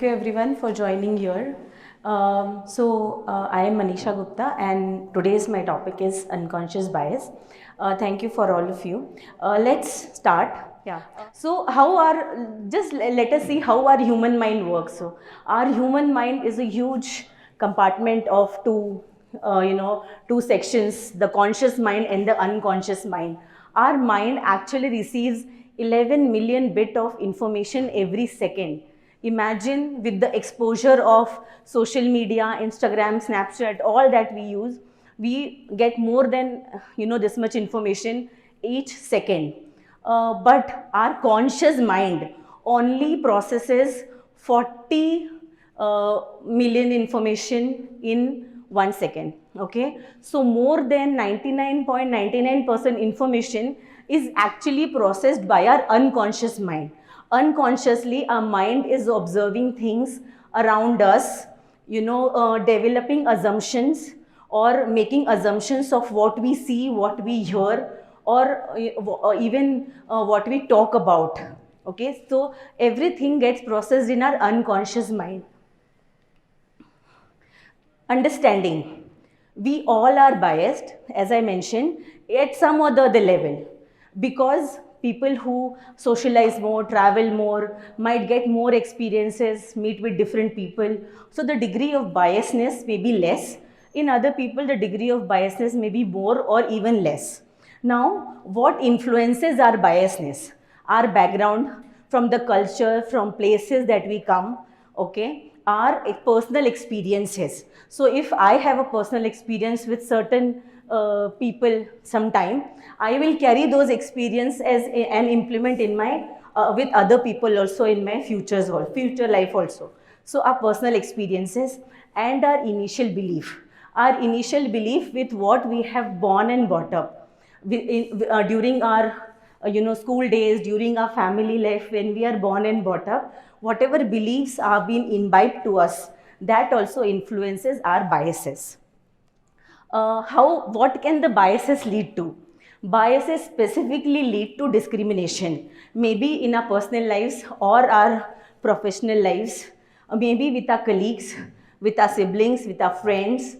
you everyone for joining here. I am Manisha Gupta and today's my topic is unconscious bias. Thank you for all of you. Let's start. Yeah. So let us see how our human mind works. So our human mind is a huge compartment of two sections, the conscious mind and the unconscious mind. Our mind actually receives 11 million bit of information every second. Imagine with the exposure of social media, Instagram, Snapchat, all that we use, we get more than this much information each second. But our conscious mind only processes 40 million information in 1 second. Okay, so more than 99.99% information is actually processed by our unconscious mind. Unconsciously, our mind is observing things around us, developing assumptions or making assumptions of what we see, what we hear, or even what we talk about. Okay, so everything gets processed in our unconscious mind. Understanding. We all are biased, as I mentioned, at some or the other level, because people who socialize more, travel more, might get more experiences, meet with different people. So the degree of biasness may be less. In other people, the degree of biasness may be more or even less. Now, what influences our biasness? Our background, from the culture, from places that we come, okay, our personal experiences. So if I have a personal experience with certain people sometime, I will carry those experiences and implement in my with other people also in my future life also. So our personal experiences and our initial belief with what we have born and brought up during our school days, during our family life, when we are born and brought up, whatever beliefs are being imbibed to us, that also influences our biases. What can the biases lead to? Biases specifically lead to discrimination, maybe in our personal lives or our professional lives, maybe with our colleagues, with our siblings, with our friends,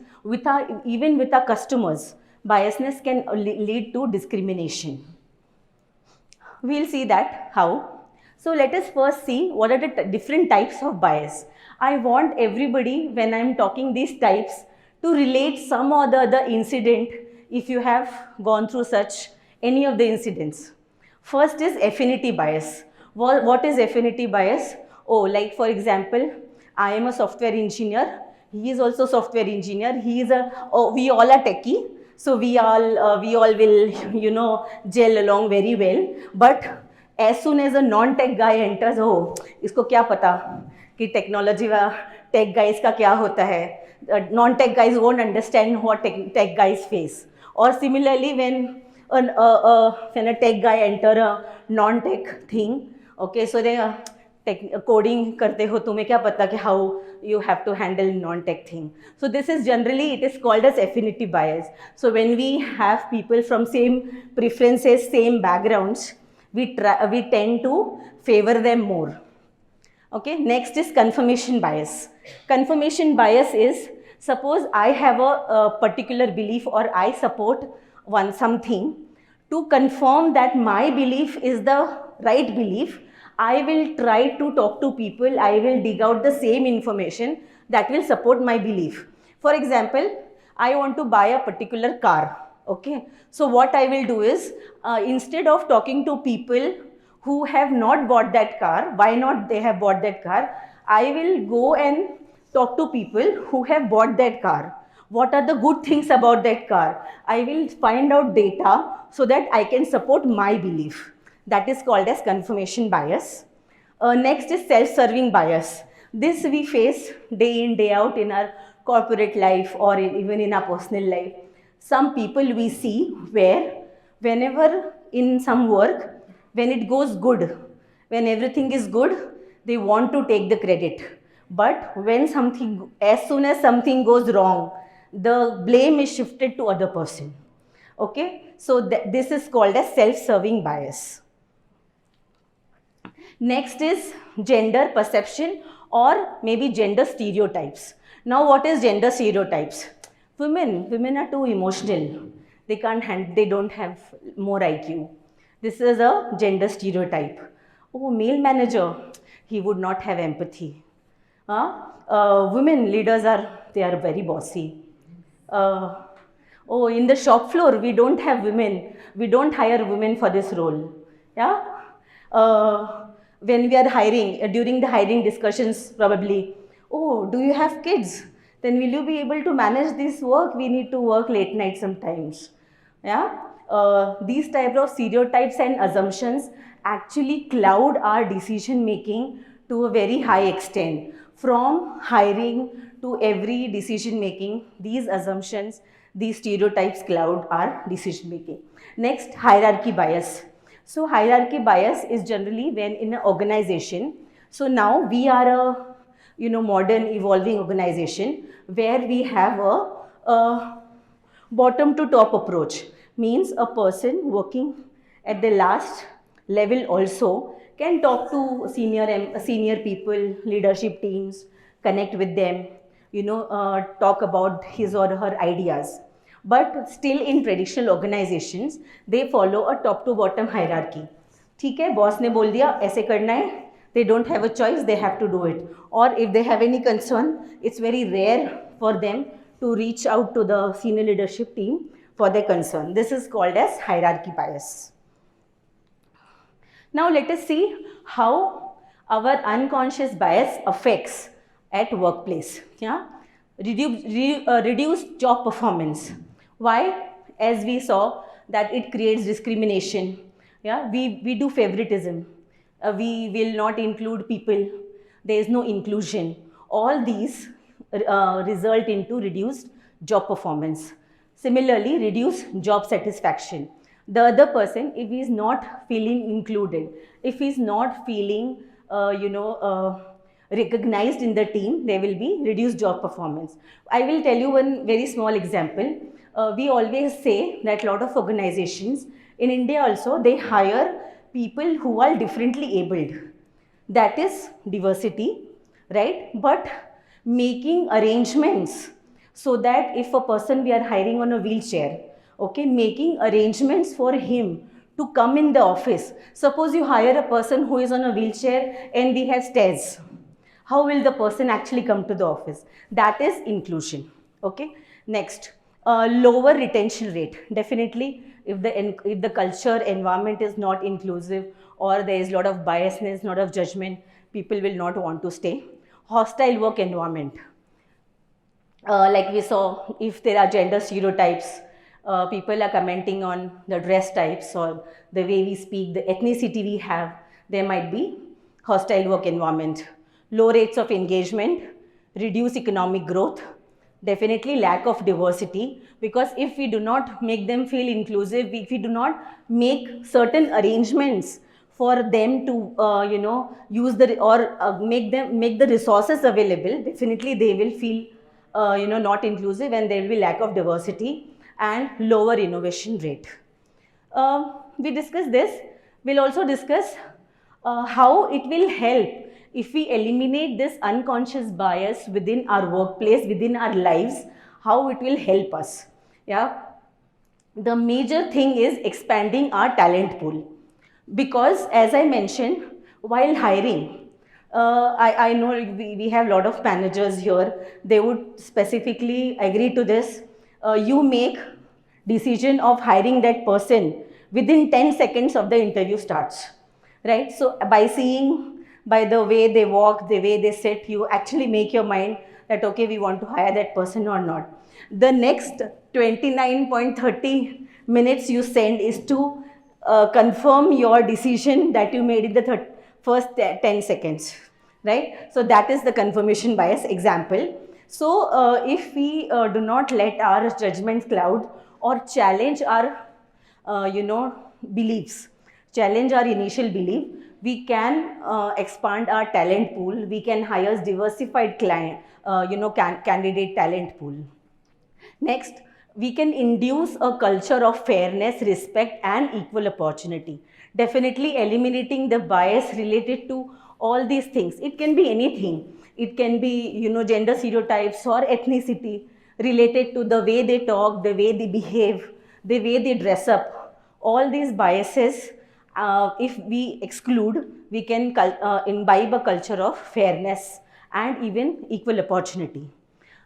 even with our customers. Biasness can lead to discrimination. We'll see that how. So let us first see what are the different types of bias. I want everybody, when I'm talking these types, to relate some or the other incident if you have gone through such any of the incidents. First is affinity bias. What is affinity bias? Oh, like for example, I am a software engineer. He is also software engineer. We all are techie. So we all will, gel along very well. But as soon as a non-tech guy enters, oh, isko kya pata कि technology वा tech guys का क्या होता है? Non-tech guys won't understand what tech guys face. Or similarly, when a tech guy enter a non-tech thing, okay, so they coding करते हो, तुम्हें क्या पता कि how you have to handle non-tech thing. So this is generally, it is called as affinity bias. So when we have people from same preferences, same backgrounds, we tend to favor them more. Okay, next is confirmation bias. Confirmation bias is, suppose I have a particular belief or I support something. To confirm that my belief is the right belief, I will try to talk to people, I will dig out the same information that will support my belief. For example, I want to buy a particular car. Okay, so what I will do is, instead of talking to people who have not bought that car, why not they have bought that car, I will go and talk to people who have bought that car. What are the good things about that car? I will find out data so that I can support my belief. That is called as confirmation bias. Next is self-serving bias. This we face day in, day out in our corporate life or even in our personal life. Some people we see where whenever in some work, when it goes good, when everything is good, they want to take the credit. But as soon as something goes wrong, the blame is shifted to other person. Okay, so this is called as self-serving bias. Next is gender perception or maybe gender stereotypes. Now what is gender stereotypes? Women are too emotional. They don't have more IQ. This is a gender stereotype. Oh, male manager, he would not have empathy. Women leaders they are very bossy. Oh, in the shop floor, we don't have women. We don't hire women for this role. Yeah. When we are hiring, during the hiring discussions, probably, oh, do you have kids? Then will you be able to manage this work? We need to work late night sometimes. Yeah. These types of stereotypes and assumptions actually cloud our decision making to a very high extent. From hiring to every decision making, these assumptions, these stereotypes cloud our decision making. Next, hierarchy bias. So hierarchy bias is generally when in an organization. So now we are a modern evolving organization where we have a bottom to top approach. Means a person working at the last level also can talk to senior people, leadership teams, connect with them, talk about his or her ideas. But still in traditional organizations, they follow a top to bottom hierarchy. ठीक है, boss ने बोल दिया ऐसे करना है, they don't have a choice, they have to do it. Or if they have any concern, it's very rare for them to reach out to the senior leadership team for their concern. This is called as hierarchy bias. Now let us see how our unconscious bias affects at workplace. Yeah, reduce job performance. Why? As we saw that it creates discrimination. Yeah, we do favoritism. We will not include people. There is no inclusion. All these result into reduced job performance. Similarly, reduce job satisfaction. The other person, if he is not feeling included, if he is not feeling, recognized in the team, there will be reduced job performance. I will tell you one very small example. We always say that a lot of organizations in India also, they hire people who are differently abled. That is diversity, right? But making arrangements so that if a person we are hiring on a wheelchair, okay, making arrangements for him to come in the office. Suppose you hire a person who is on a wheelchair and we have stairs. How will the person actually come to the office? That is inclusion. Okay. Next, lower retention rate. Definitely, if the culture environment is not inclusive or there is a lot of biasness, lot of judgment, people will not want to stay. Hostile work environment. Like we saw, if there are gender stereotypes, people are commenting on the dress types or the way we speak, the ethnicity we have, there might be hostile work environment. Low rates of engagement, reduce economic growth, definitely lack of diversity, because if we do not make them feel inclusive, if we do not make certain arrangements for them to use make the resources available, definitely they will feel not inclusive and there will be lack of diversity and lower innovation rate. We discuss this. We'll also discuss how it will help if we eliminate this unconscious bias within our workplace, within our lives, how it will help us. Yeah. The major thing is expanding our talent pool. Because as I mentioned, while hiring, I know we have a lot of managers here, they would specifically agree to this. You make decision of hiring that person within 10 seconds of the interview starts, right? So by the way they walk, the way they sit, you actually make your mind that, okay, we want to hire that person or not. The next 29.30 minutes you send is to confirm your decision that you made in the first 10 seconds, right? So that is the confirmation bias example. So if we do not let our judgment cloud or challenge our, beliefs, challenge our initial belief, we can expand our talent pool. We can hire diversified candidate talent pool. Next, we can induce a culture of fairness, respect, and equal opportunity. Definitely eliminating the bias related to all these things. It can be anything. It can be, gender stereotypes or ethnicity related to the way they talk, the way they behave, the way they dress up. All these biases, if we exclude, we can imbibe a culture of fairness and even equal opportunity.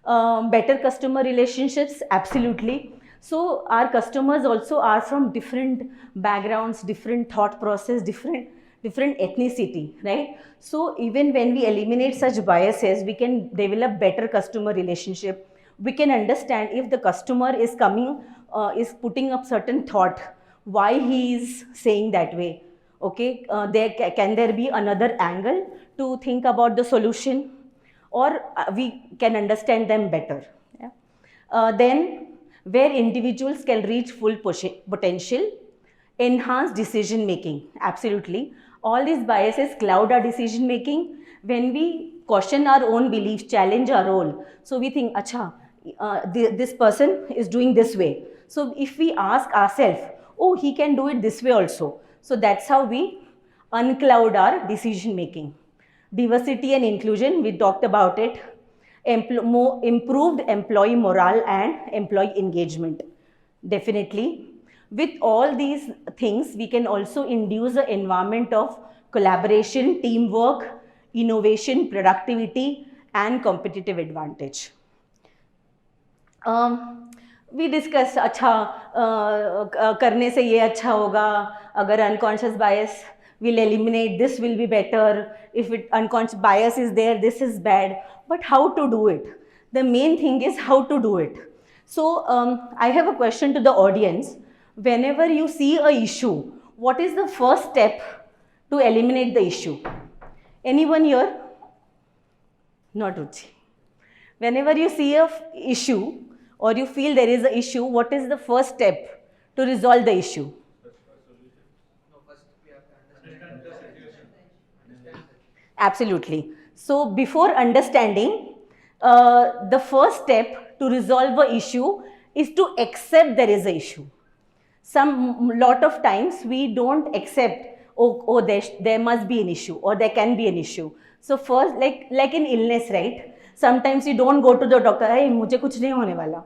Better customer relationships, absolutely. So our customers also are from different backgrounds, different thought process, different ethnicity, right? So even when we eliminate such biases, we can develop better customer relationship. We can understand if the customer is coming, is putting up certain thought, why he is saying that way. Okay, can there be another angle to think about the solution, or we can understand them better. Yeah? Then, where individuals can reach full potential, enhance decision making. Absolutely. All these biases cloud our decision making. When we question our own beliefs, challenge our role, so we think, acha, this person is doing this way. So if we ask ourselves, oh, he can do it this way also. So that's how we uncloud our decision making. Diversity and inclusion, we talked about it. Improved employee morale and employee engagement. Definitely. With all these things, we can also induce an environment of collaboration, teamwork, innovation, productivity, and competitive advantage. We discussed, अच्छा करने से ये अच्छा होगा, अगर unconscious bias will eliminate, this will be better. If unconscious bias is there, this is bad. But how to do it? The main thing is how to do it. So I have a question to the audience. Whenever you see a issue, what is the first step to eliminate the issue? Anyone here? Not Ruchi. Whenever you see an issue or you feel there is an issue, what is the first step to resolve the issue? Absolutely. So before understanding, the first step to resolve an issue is to accept there is an issue. Lot of times we don't accept, oh there must be an issue or there can be an issue. So first, like in illness, right? Sometimes you don't go to the doctor, hey, mujhe kuch nahi hone wala.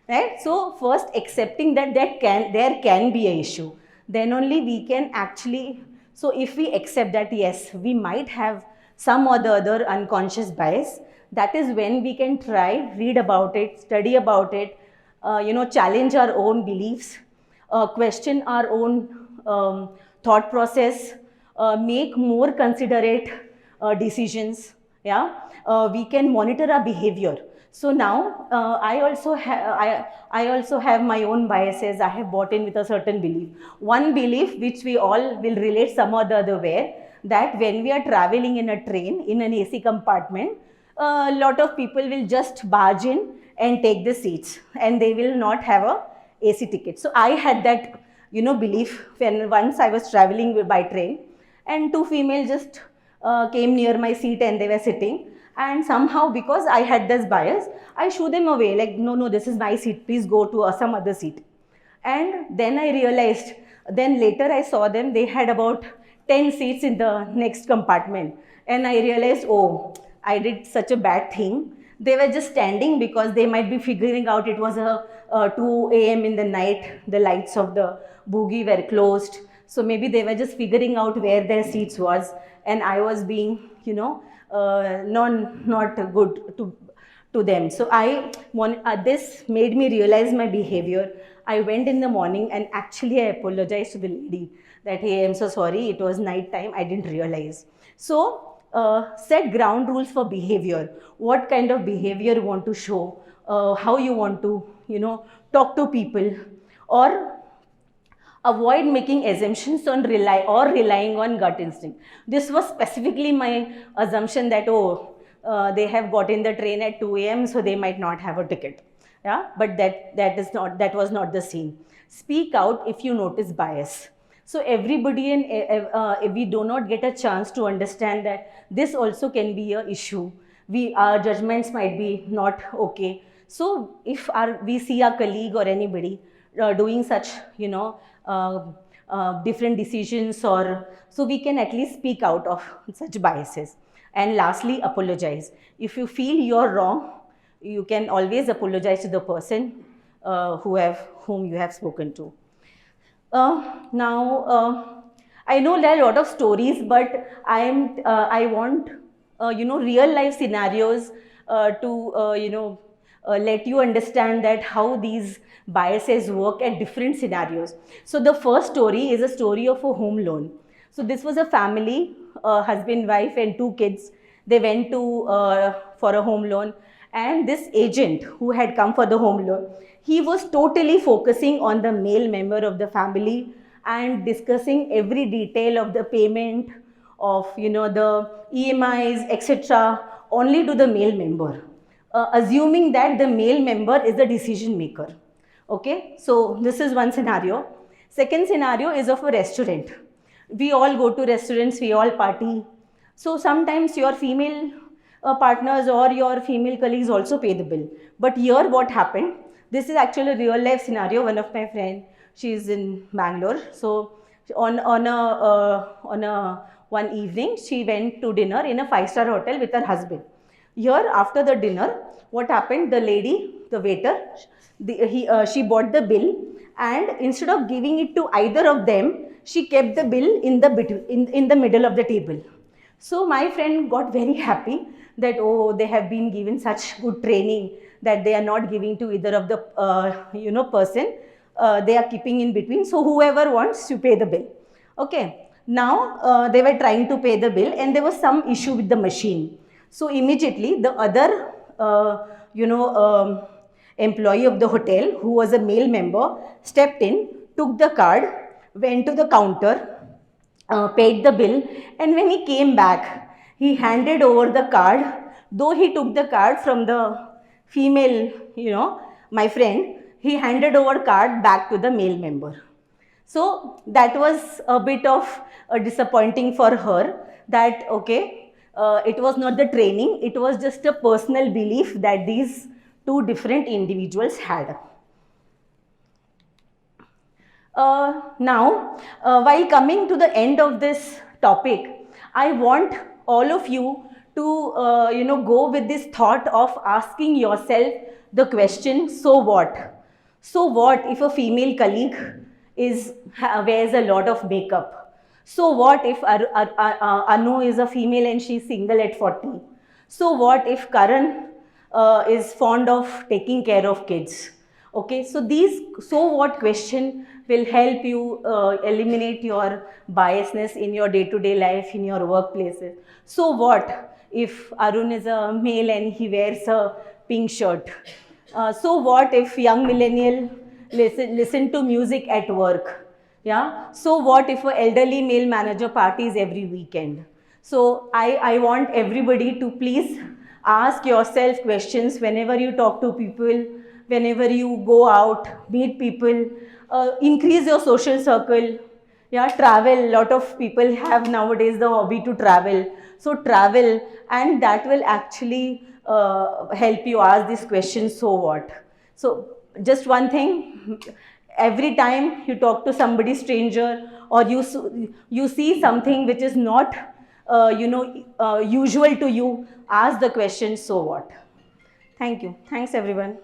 Right? So first accepting that there can be an issue. Then only we can actually, so if we accept that yes, we might have some or the other unconscious bias, that is when we can try, read about it, study about it, challenge our own beliefs, question our own thought process, make more considerate decisions. Yeah, we can monitor our behavior. So now I also have my own biases. I have bought in with a certain belief. One belief which we all will relate some or the other way, that when we are traveling in a train, in an AC compartment, a lot of people will just barge in and take the seats and they will not have a AC ticket. So I had that, belief when once I was traveling by train and two females just came near my seat and they were sitting. And somehow, because I had this bias, I shoo them away, like, no, this is my seat, please go to some other seat. And then I realized, then later I saw them, they had about 10 seats in the next compartment. And I realized, oh, I did such a bad thing. They were just standing because they might be figuring out it was a 2 a.m. in the night, the lights of the bogie were closed. So maybe they were just figuring out where their seats was. And I was being, not good to them. So this made me realize my behavior. I went in the morning and actually I apologized to the lady that, hey, I'm so sorry, it was night time, I didn't realize. So set ground rules for behavior. What kind of behavior you want to show, how you want to, talk to people, or avoid making assumptions on relying on gut instinct. This was specifically my assumption that, they have got in the train at 2 a.m. so they might not have a ticket. Yeah, but that was not the scene. Speak out if you notice bias. So everybody, if we do not get a chance to understand that this also can be an issue, our judgments might be not okay. So if we see our colleague or anybody doing such, different decisions, or so we can at least speak out of such biases. And lastly, apologize. If you feel you're wrong, you can always apologize to the person whom you have spoken to. Now, I know there are a lot of stories, but I want real life scenarios to let you understand that how these biases work at different scenarios. So the first story is a story of a home loan. So this was a family, husband, wife, and 2 kids. They went to for a home loan, and this agent who had come for the home loan, he was totally focusing on the male member of the family and discussing every detail of the payment of the EMIs, etc., only to the male member, assuming that the male member is the decision maker. Okay, so this is one scenario. Second scenario is of a restaurant. We all go to restaurants, we all party. So sometimes your female partners or your female colleagues also pay the bill. But here what happened, this is actually a real life scenario. One of my friends, she is in Bangalore. So on a one evening, she went to dinner in a 5-star hotel with her husband. Here, after the dinner, what happened? The lady, the waiter, she bought the bill, and instead of giving it to either of them, she kept the bill in the middle of the table. So my friend got very happy that, oh, they have been given such good training that they are not giving to either of the person. They are keeping in between. So whoever wants to pay the bill. Okay. Now they were trying to pay the bill, and there was some issue with the machine. So immediately the other employee of the hotel, who was a male member, stepped in, took the card, went to the counter, paid the bill, and when he came back, he handed over the card. Though he took the card from the female, my friend, he handed over card back to the male member. So that was a bit of disappointing for her, that okay, it was not the training, it was just a personal belief that these 2 different individuals had. Now, while coming to the end of this topic, I want all of you to go with this thought of asking yourself the question, so what? So what if a female colleague wears a lot of makeup? So what if Anu is a female and she's single at 40? So what if Karan is fond of taking care of kids? Okay, so these so what question will help you eliminate your biasness in your day-to-day life, in your workplaces. So what if Arun is a male and he wears a pink shirt? So what if young millennial listen to music at work? Yeah. So what if an elderly male manager parties every weekend? So I want everybody to please ask yourself questions whenever you talk to people, whenever you go out, meet people, increase your social circle. Yeah, travel. A lot of people have nowadays the hobby to travel. So travel, and that will actually help you ask this question, so what? So just one thing, every time you talk to somebody stranger, or you see something which is not usual to you, ask the question, so what? Thank you. Thanks everyone.